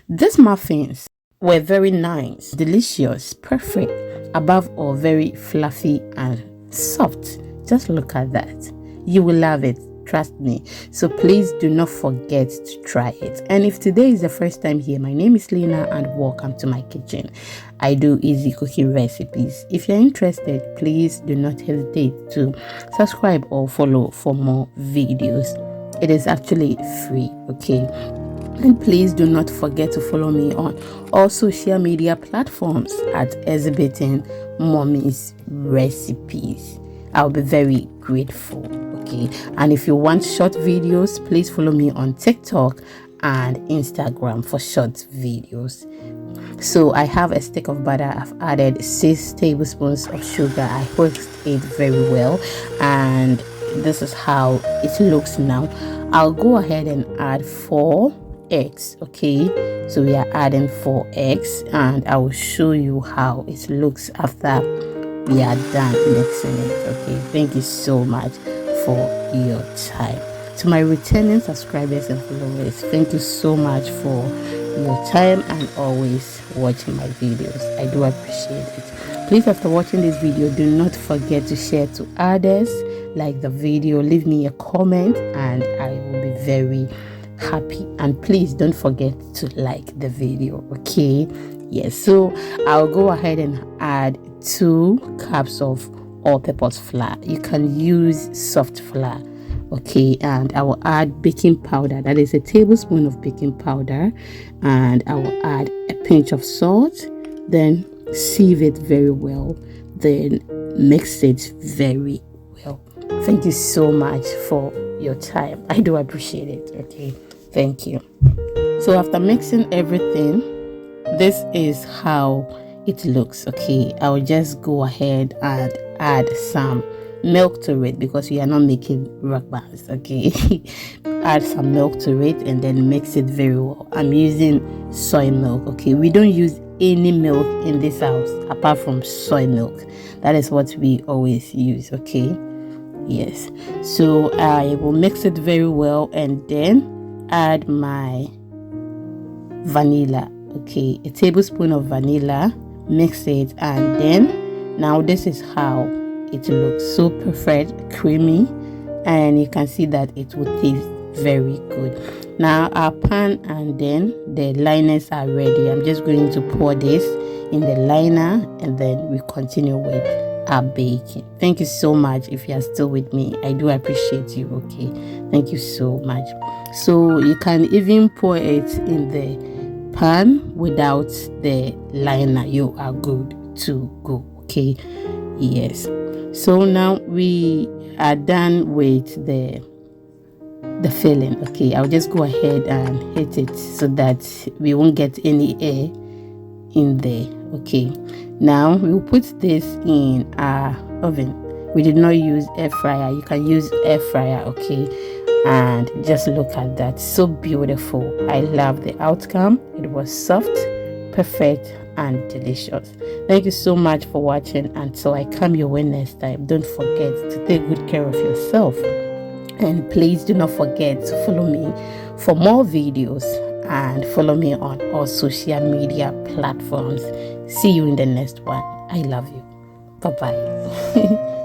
These muffins were very nice, delicious, perfect, above all very fluffy and soft. Just look at that. You will love it, trust me. So please do not forget to try it. And if today is the first time here, my name is Lena and welcome to my kitchen. I do easy cooking recipes. If you're interested, please do not hesitate to subscribe or follow for more videos. It is actually free, okay? And please do not forget to follow me on all social media platforms at Exhibiting Mommy's Recipes. I'll be very grateful, okay? And if you want short videos, please follow me on TikTok and Instagram for short videos. So I have a stick of butter. I've added 6 tablespoons of sugar. I whisked it very well, and this is how it looks now. I'll go ahead and add 4 eggs, okay? So we are adding 4 eggs, and I will show you how it looks after we are done mixing it, okay? Thank you so much for your time. To my returning subscribers and followers, thank you so much for your time and always watching my videos. I do appreciate it. Please, after watching this video, do not forget to share to others, like the video, leave me a comment, and I will be very happy. And please don't forget to like the video, okay? Yes, so I'll go ahead and add 2 cups of all-purpose flour. You can use soft flour, okay? And I will add baking powder. That is a tablespoon of baking powder, and I will add a pinch of salt. Then sieve it very well, then mix it very well. Thank you so much for your time. I do appreciate it, okay? Thank you. So after mixing everything, this is how it looks, okay? I will just go ahead and add some milk to it because we are not making rock bands, okay? Add some milk to it and then mix it very well. I'm using soy milk, okay? We don't use any milk in this house apart from soy milk. That is what we always use, okay? Yes. So I will mix it very well and then add my vanilla, okay? A tablespoon of vanilla. Mix it, and then now this is how it looks. So perfect, creamy, and you can see that it will taste very good. Now our pan and then the liners are ready. I'm just going to pour this in the liner and then we continue with our baking. Thank you so much. If you are still with me, I do appreciate you, okay? Thank you so much. So you can even pour it in the pan without the liner. You are good to go, okay? Yes. So now we are done with the filling, okay? I'll just go ahead and hit it so that we won't get any air in there, okay? Now we'll put this in our oven. We did not use air fryer. You can use air fryer, okay? And just look at that, so beautiful. I love the outcome. It was soft, perfect, and delicious. Thank you so much for watching. Until I come your way next time, don't forget to take good care of yourself, and please do not forget to follow me for more videos and follow me on all social media platforms. See you in the next one. I love you. Bye bye.